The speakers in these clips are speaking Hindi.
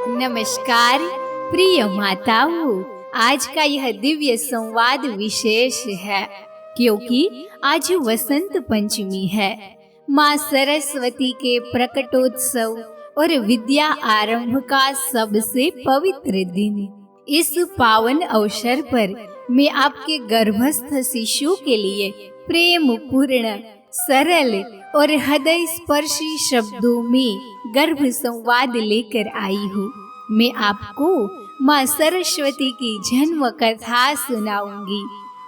नमस्कार प्रिय माताओं, आज का यह दिव्य संवाद विशेष है क्योंकि आज वसंत पंचमी है। माँ सरस्वती के प्रकटोत्सव और विद्या आरंभ का सबसे पवित्र दिन। इस पावन अवसर पर मैं आपके गर्भस्थ शिशु के लिए प्रेम पूर्ण, सरल और हृदय स्पर्शी शब्दों में गर्भ संवाद लेकर आई हूँ। मैं आपको माँ सरस्वती की जन्म कथा सुनाऊंगी,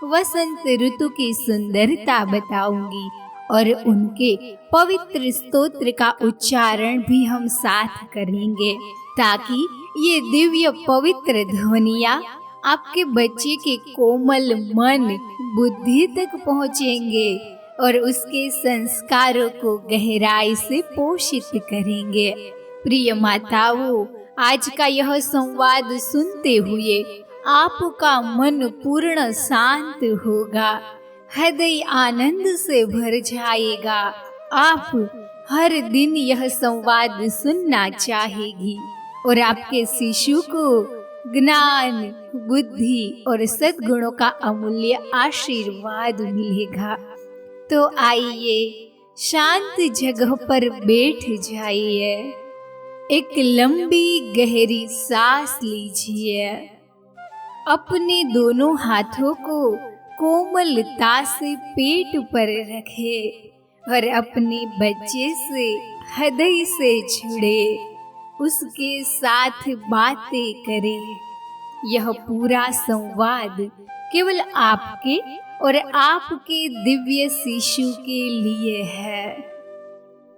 वसंत ऋतु की सुंदरता बताऊंगी और उनके पवित्र स्तोत्र का उच्चारण भी हम साथ करेंगे, ताकि ये दिव्य पवित्र ध्वनियाँ आपके बच्चे के कोमल मन बुद्धि तक पहुँचेंगे और उसके संस्कारों को गहराई से पोषित करेंगे। प्रिय माताओं, आज का यह संवाद सुनते हुए आपका मन पूर्ण शांत होगा, हृदय आनंद से भर जाएगा। आप हर दिन यह संवाद सुनना चाहेगी और आपके शिशु को ज्ञान, बुद्धि और सद्गुणों का अमूल्य आशीर्वाद मिलेगा। तो आइए शांत जगह पर बैठ जाइए, एक लंबी गहरी सांस लीजिए, अपने दोनों हाथों को कोमलता से पेट पर रखें और अपने बच्चे से हृदय से जुड़े, उसके साथ बातें करें। यह पूरा संवाद केवल आपके और आपके दिव्य शिशु के लिए है।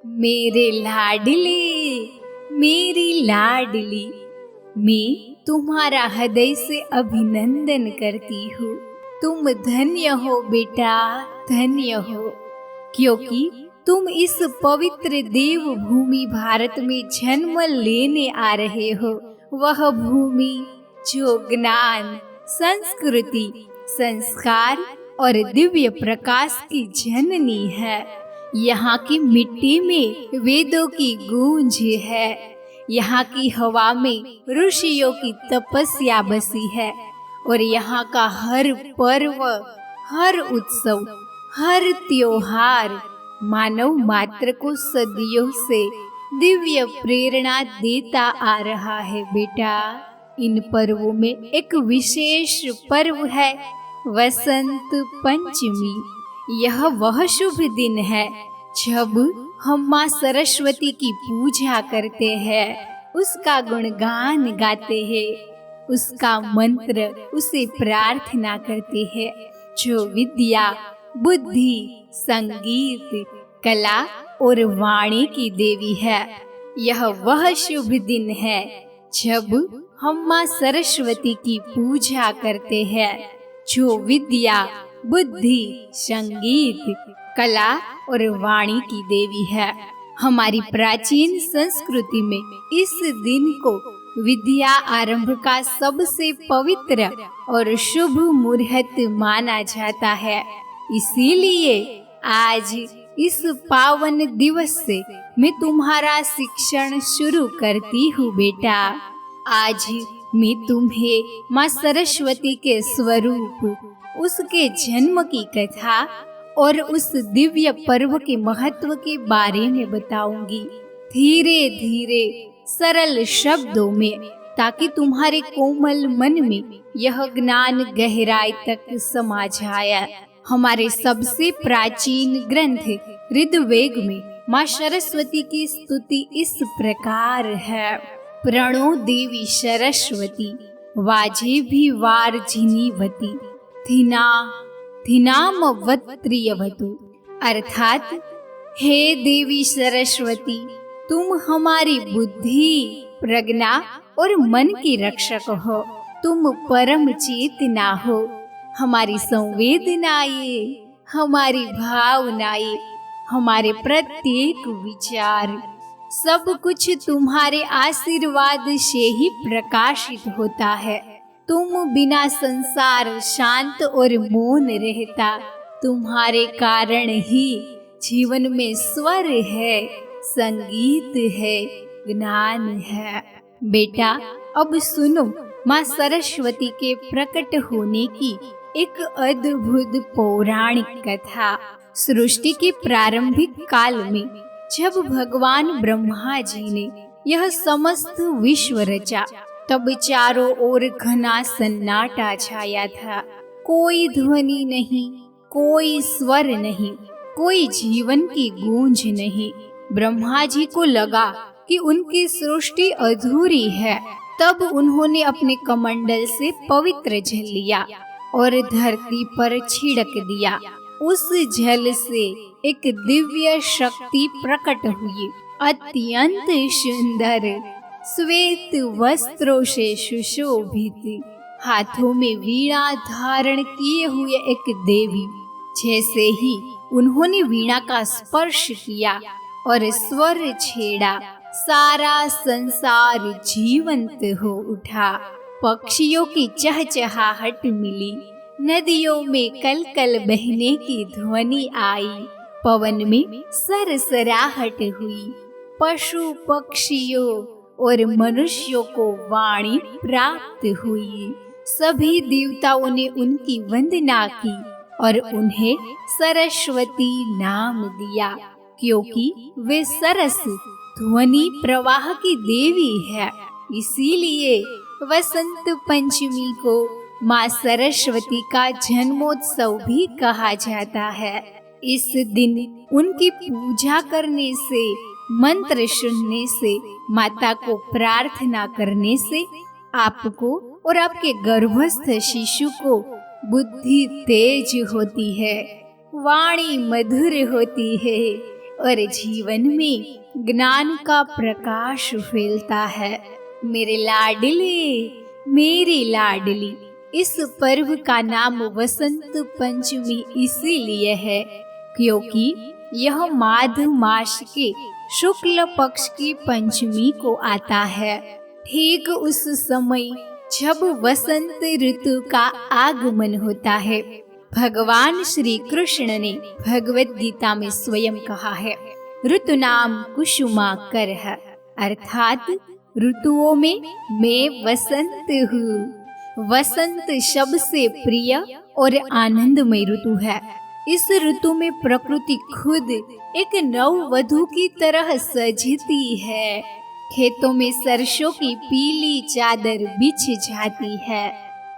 मेरे लाडले, मेरी लाडली, मैं तुम्हारा हृदय से अभिनंदन करती हूँ। तुम धन्य हो बेटा, धन्य हो, क्योंकि तुम इस पवित्र देव भूमि भारत में जन्म लेने आ रहे हो। वह भूमि जो ज्ञान, संस्कृति, संस्कार और दिव्य प्रकाश की जननी है। यहाँ की मिट्टी में वेदों की गूंज है, यहाँ की हवा में ऋषियों की तपस्या बसी है और यहाँ का हर पर्व, हर उत्सव, हर त्योहार मानव मात्र को सदियों से दिव्य प्रेरणा देता आ रहा है। बेटा, इन पर्वों में एक विशेष पर्व है वसंत पंचमी। यह वह शुभ दिन है जब हम माँ सरस्वती की पूजा करते हैं, उसका गुणगान गाते हैं, उसका मंत्र, उसे प्रार्थना करते हैं, जो विद्या, बुद्धि, संगीत, कला और वाणी की देवी है। यह वह शुभ दिन है जब हम माँ सरस्वती की पूजा करते हैं, जो विद्या, बुद्धि, संगीत, कला और वाणी की देवी है। हमारी प्राचीन संस्कृति में इस दिन को विद्या आरंभ का सबसे पवित्र और शुभ मुहूर्त माना जाता है। इसीलिए आज इस पावन दिवस से मैं तुम्हारा शिक्षण शुरू करती हूँ। बेटा, आज मैं तुम्हें माँ सरस्वती के स्वरूप, उसके जन्म की कथा और उस दिव्य पर्व के महत्व के बारे में बताऊंगी, धीरे धीरे सरल शब्दों में, ताकि तुम्हारे कोमल मन में यह ज्ञान गहराई तक समा जाए। हमारे सबसे प्राचीन ग्रंथ ऋग्वेद में माँ सरस्वती की स्तुति इस प्रकार है। प्रणो देवी सरस्वती वाजेभि वार्जिनीवती धिना धिनामवत्रियवतु। अर्थात, हे देवी सरस्वती, तुम हमारी बुद्धि, प्रज्ञा और मन की रक्षक हो। तुम परम चेतना हो। हमारी संवेदनाएं, हमारी भावनाएं, हमारे प्रत्येक विचार, सब कुछ तुम्हारे आशीर्वाद से ही प्रकाशित होता है। तुम बिना संसार शांत और मौन रहता। तुम्हारे कारण ही जीवन में स्वर है, संगीत है, ज्ञान है। बेटा, अब सुनो माँ सरस्वती के प्रकट होने की एक अद्भुत पौराणिक कथा। सृष्टि के प्रारंभिक काल में जब भगवान ब्रह्मा जी ने यह समस्त विश्व रचा, तब चारों ओर घना सन्नाटा छाया था। कोई ध्वनि नहीं, कोई स्वर नहीं, कोई जीवन की गूंज नहीं। ब्रह्मा जी को लगा कि उनकी सृष्टि अधूरी है। तब उन्होंने अपने कमंडल से पवित्र जल लिया और धरती पर छिड़क दिया। उस जल से एक दिव्य शक्ति प्रकट हुई। अत्यंत सुंदर श्वेत वस्त्रों से सुशोभित, हाथों में वीणा धारण किए हुए एक देवी। जैसे ही उन्होंने वीणा का स्पर्श किया और स्वर छेड़ा, सारा संसार जीवंत हो उठा। पक्षियों की चहचहाहट मिली, नदियों में कलकल बहने की ध्वनि आई, पवन में सरसराहट हुई। पशु पक्षियों और मनुष्यों को वाणी प्राप्त हुई। सभी देवताओं ने उनकी वंदना की और उन्हें सरस्वती नाम दिया, क्योंकि वे सरस ध्वनि प्रवाह की देवी है। इसीलिए वसंत पंचमी को माँ सरस्वती का जन्मोत्सव भी कहा जाता है। इस दिन उनकी पूजा करने से, मंत्र सुनने से, माता को प्रार्थना करने से आपको और आपके गर्भस्थ शिशु को बुद्धि तेज होती है, वाणी मधुर होती है और जीवन में ज्ञान का प्रकाश फैलता है। मेरे लाडले, मेरी लाडली, इस पर्व का नाम वसंत पंचमी इसीलिए है क्योंकि यह माघ मास के शुक्ल पक्ष की पंचमी को आता है। ठीक उस समय जब वसंत ऋतु का आगमन होता है। भगवान श्री कृष्ण ने भगवत गीता में स्वयं कहा है, ऋतुनाम कुसुमाकर है, अर्थात ऋतुओं में मैं वसंत हूँ। वसंत सबसे प्रिय और आनंदमय ऋतु है। इस ऋतु में प्रकृति खुद एक नववधू की तरह सजती है। खेतों में सरसों की पीली चादर बिछ जाती है।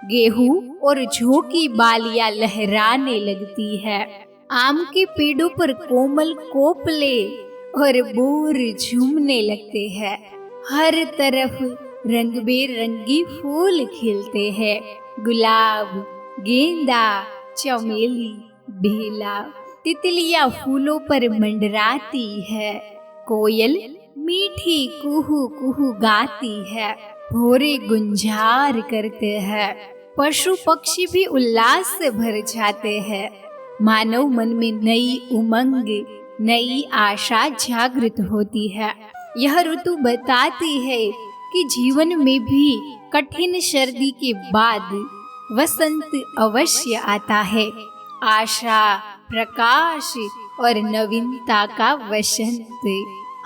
गेहूं और जौ की बालियां लहराने लगती है। आम के पेड़ों पर कोमल कोपले और बोर झूमने लगते हैं। हर तरफ रंग बेरंगी फूल खिलते हैं। गुलाब, गेंदा, चमेली, बेला, तितलियां फूलों पर मंडराती है। कोयल मीठी कुहू कुहू गाती है। भोरे गुंजार करते हैं। पशु पक्षी भी उल्लास से भर जाते हैं। मानव मन में नई उमंग, नई आशा जागृत होती है। यह ऋतु बताती है कि जीवन में भी कठिन सर्दी के बाद वसंत अवश्य आता है। आशा, प्रकाश और नवीनता का वसंत।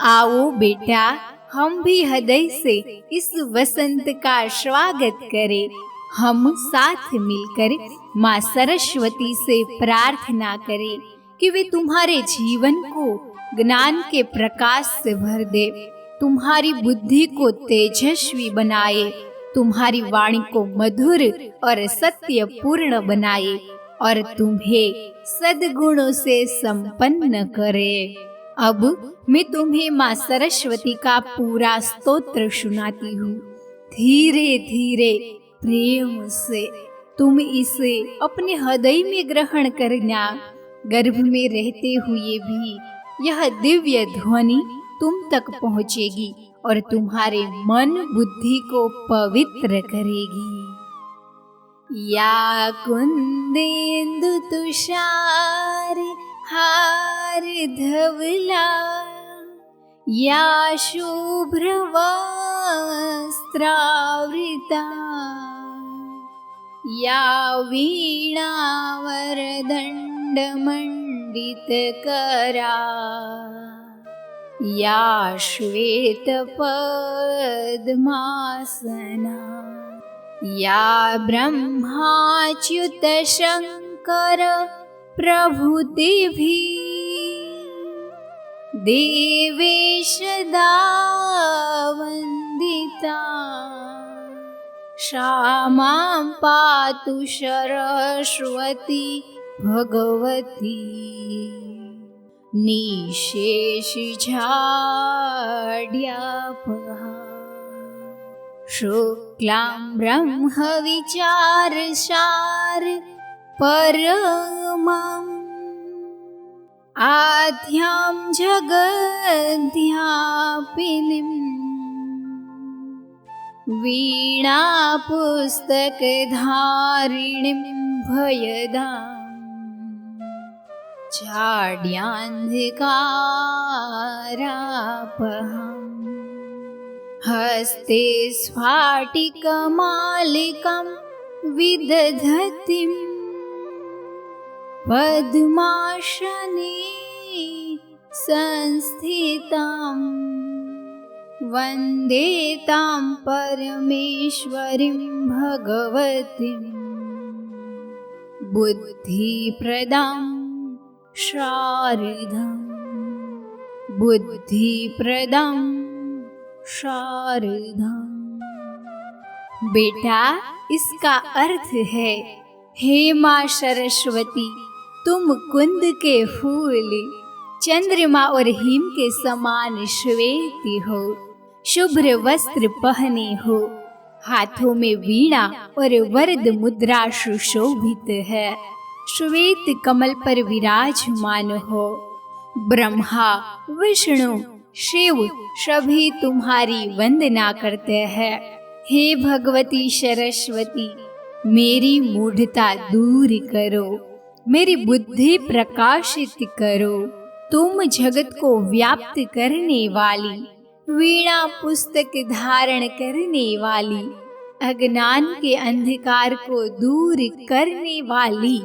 आओ बेटा, हम भी हृदय से इस वसंत का स्वागत करें। हम साथ मिलकर माँ सरस्वती से प्रार्थना करें कि वे तुम्हारे जीवन को ज्ञान के प्रकाश से भर दे, तुम्हारी बुद्धि को तेजस्वी बनाए, तुम्हारी वाणी को मधुर और सत्यपूर्ण बनाए और तुम्हें सद्गुणों से संपन्न करे। अब मैं तुम्हें माँ सरस्वती का पूरा स्तोत्र सुनाती हूँ। धीरे धीरे प्रेम से तुम इसे अपने हृदय में ग्रहण करना। गर्भ में रहते हुए भी यह दिव्य ध्वनि तुम तक पहुँचेगी और तुम्हारे मन बुद्धि को पवित्र करेगी। या कुंदेन्दु तुषार हार धवला, या शुभ्र वस्त्रावृता, या वीणा वरदंड मंडित करा, या श्वेत पद्मासना या ब्रह्माच्युत शंकर प्रभृतिभिः देवेश वन्दिता सा मां पातु सरस्वती भगवती निःशेषजाड्यापहा शुक्लां ब्रह्म विचारसार परमम् आद्यां जगद्व्यापिनीं वीणा पुस्तकधारिणीं भयदां जाड्यान्धकारापहाम् हस्ते स्फाटिकमालिकां विदधतीं पद्मासने संस्थितां वन्दे तां परमेश्वरीं भगवतीं बुद्धिप्रदां शारदां बुद्धिप्रदां शारदां। बेटा, इसका अर्थ है, हे माँ सरस्वती, तुम कुंद के फूल, चंद्रमा और हिम के समान श्वेत हो, शुभ्र वस्त्र पहने हो, हाथों में वीणा और वरद मुद्रा सुशोभित है, श्वेत कमल पर विराजमान हो। ब्रह्मा, विष्णु, शिव सभी तुम्हारी वंदना करते हैं। हे भगवती सरस्वती, मेरी मूढ़ता दूर करो, मेरी बुद्धि प्रकाशित करो। तुम जगत को व्याप्त करने वाली, वीणा पुस्तक धारण करने वाली, अज्ञान के अंधकार को दूर करने वाली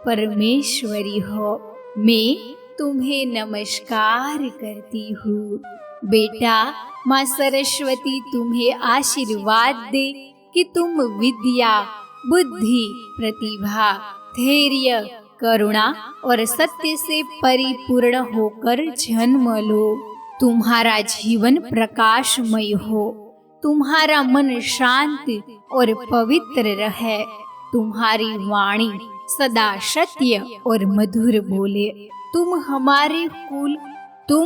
परमेश्वरी हो। मैं तुम्हें नमस्कार करती हूँ। बेटा, माँ सरस्वती तुम्हें आशीर्वाद दे कि तुम विद्या, बुद्धि, प्रतिभा, धैर्य, करुणा और सत्य से परिपूर्ण होकर जन्म लो। तुम्हारा जीवन प्रकाशमय हो, तुम्हारा मन शांत और पवित्र रहे, तुम्हारी वाणी सदा सत्य और मधुर बोले। तुम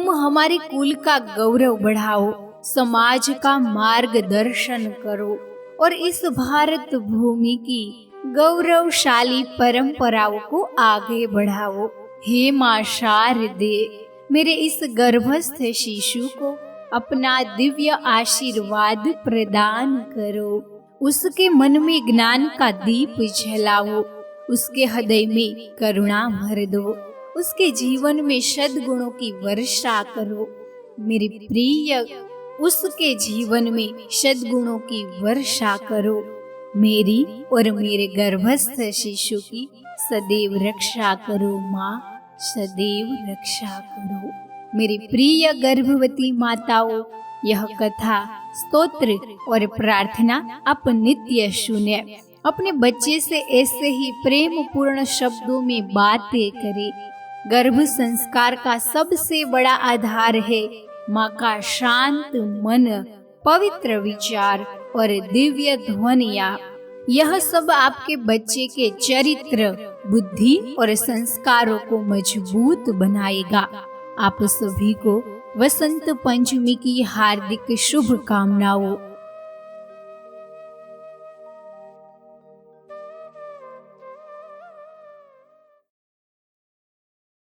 हमारे कुल का गौरव बढ़ाओ, समाज का मार्गदर्शन करो और इस भारत भूमि की गौरवशाली परंपराओं को आगे बढ़ाओ। हे माँ शारदे, मेरे इस गर्भस्थ शिशु को अपना दिव्य आशीर्वाद प्रदान करो। उसके मन में ज्ञान का दीप जलाओ, उसके हृदय में करुणा भर दो, उसके जीवन में सद्गुणों की वर्षा करो। मेरी प्रिय, उसके जीवन में सद्गुणों की वर्षा करो। मेरी और मेरे गर्भस्थ शिशु की सदैव रक्षा करो माँ, सदैव रक्षा करो। मेरी प्रिय गर्भवती माताओं, यह कथा, स्तोत्र और प्रार्थना आप नित्य सुने। अपने बच्चे से ऐसे ही प्रेम पूर्ण शब्दों में बातें करें। गर्भ संस्कार का सबसे बड़ा आधार है माँ का शांत मन, पवित्र विचार और दिव्य ध्वनिया। यह सब आपके बच्चे के चरित्र, बुद्धि और संस्कारों को मजबूत बनाएगा। आप सभी को वसंत पंचमी की हार्दिक शुभकामनाओं।